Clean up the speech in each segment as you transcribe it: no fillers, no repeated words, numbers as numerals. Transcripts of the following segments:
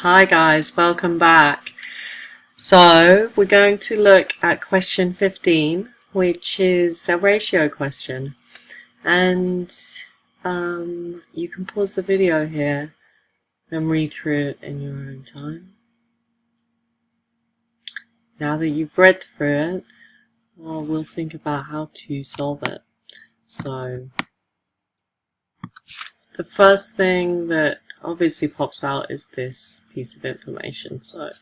Hi guys, welcome back. So we're going to look at question 15, which is a ratio question, and you can pause the video here and read through it in your own time. Now that you've read through it, we'll think about how to solve it. So the first thing that obviously pops out is this piece of information. So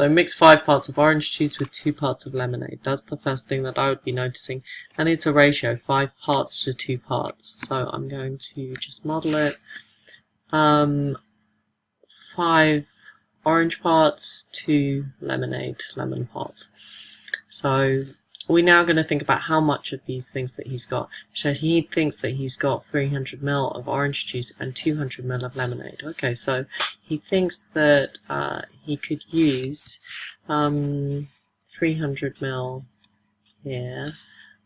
mix 5 parts of orange juice with 2 parts of lemonade. That's the first thing that I would be noticing, and it's a ratio, 5 parts to 2 parts. So I'm going to just model it. 5 orange parts, 2 lemon parts. So we're now going to think about how much of these things that he's got. Shahid thinks that he's got 300 ml of orange juice and 200 ml of lemonade. Okay, so he thinks that he could use 300 ml here,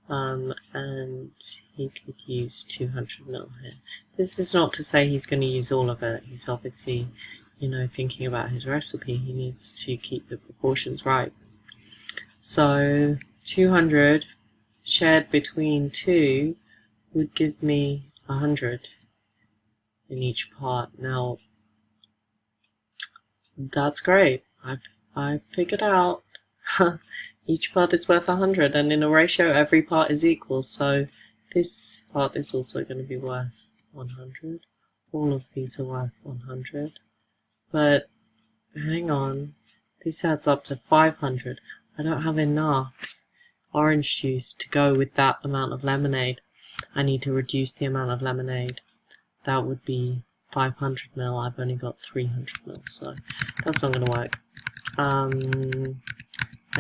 and he could use 200 ml here. This is not to say he's going to use all of it. He's obviously, thinking about his recipe. He needs to keep the proportions right. So 200 shared between 2 would give me 100 in each part. Now that's great. I've figured out each part is worth 100, and in a ratio every part is equal, so this part is also going to be worth 100. All of these are worth 100, but hang on, this adds up to 500. I don't have enough orange juice to go with that amount of lemonade. I need to reduce the amount of lemonade. That would be 500 ml. I've only got 300 ml, so that's not going to work. I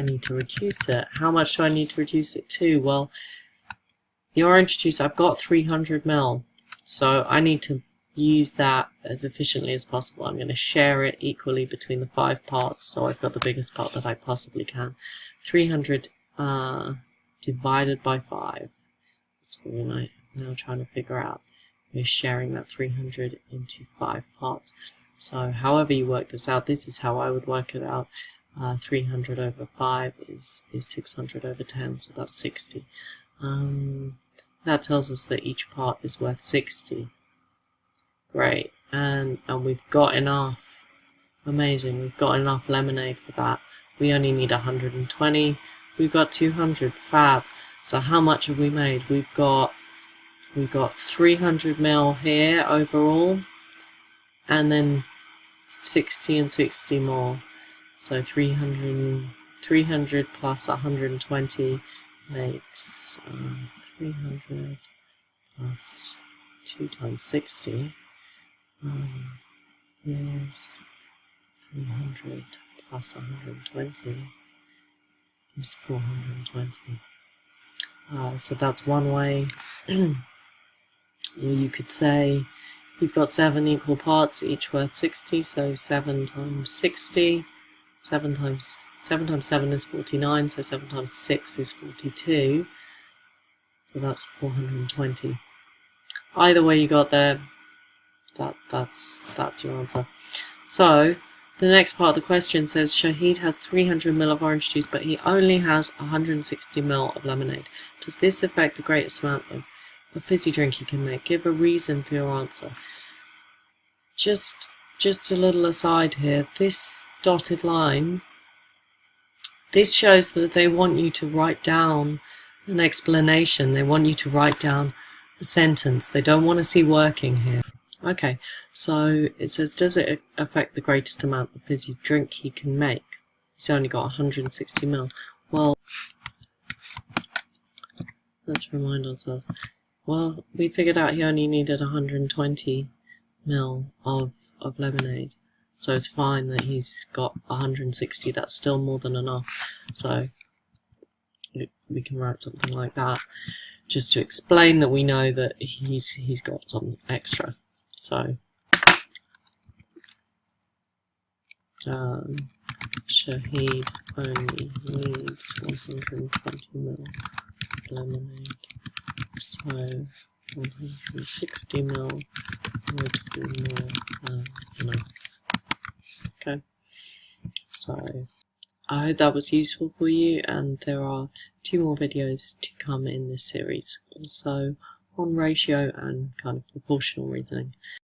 need to reduce it. How much do I need to reduce it to? Well, the orange juice, I've got 300 ml, so I need to use that as efficiently as possible. I'm going to share it equally between the 5 parts, so I've got the biggest part that I possibly can. 300 divided by 5. That's what we're now trying to figure out. We're sharing that 300 into 5 parts. So however you work this out, this is how I would work it out. 300 over 5 is 600 over 10, so that's 60. That tells us that each part is worth 60. Great, and we've got enough. Amazing, we've got enough lemonade for that. We only need 120. We've got 200. Fab. So how much have we made? We've got 300 ml here overall, and then 60 and 60 more. So 300 plus 120 makes 300 plus 2 times 60 is 300 plus 120 is 420. So that's one way. You could say you've got 7 equal parts, each worth 60, so 7 times 60. 7 times 7 is 49, so 7 times 6 is 42. So that's 420. Either way you got there, that's your answer. So the next part of the question says Shahid has 300 ml of orange juice, but he only has 160 ml of lemonade. Does this affect the greatest amount of a fizzy drink he can make? Give a reason for your answer. Just a little aside here, this dotted line, this shows that they want you to write down an explanation. They want you to write down a sentence. They don't want to see working here. Okay, so it says, does it affect the greatest amount of fizzy drink he can make? He's only got 160 ml. Well, let's remind ourselves. Well, we figured out he only needed 120 ml of lemonade. So it's fine that he's got 160. That's still more than enough. So we can write something like that, just to explain that we know that he's got some extra. So Shahid only needs 120 ml lemonade, so 160 ml would be more than enough. Okay, so I hope that was useful for you, and there are 2 more videos to come in this series, also on ratio and kind of proportional reasoning.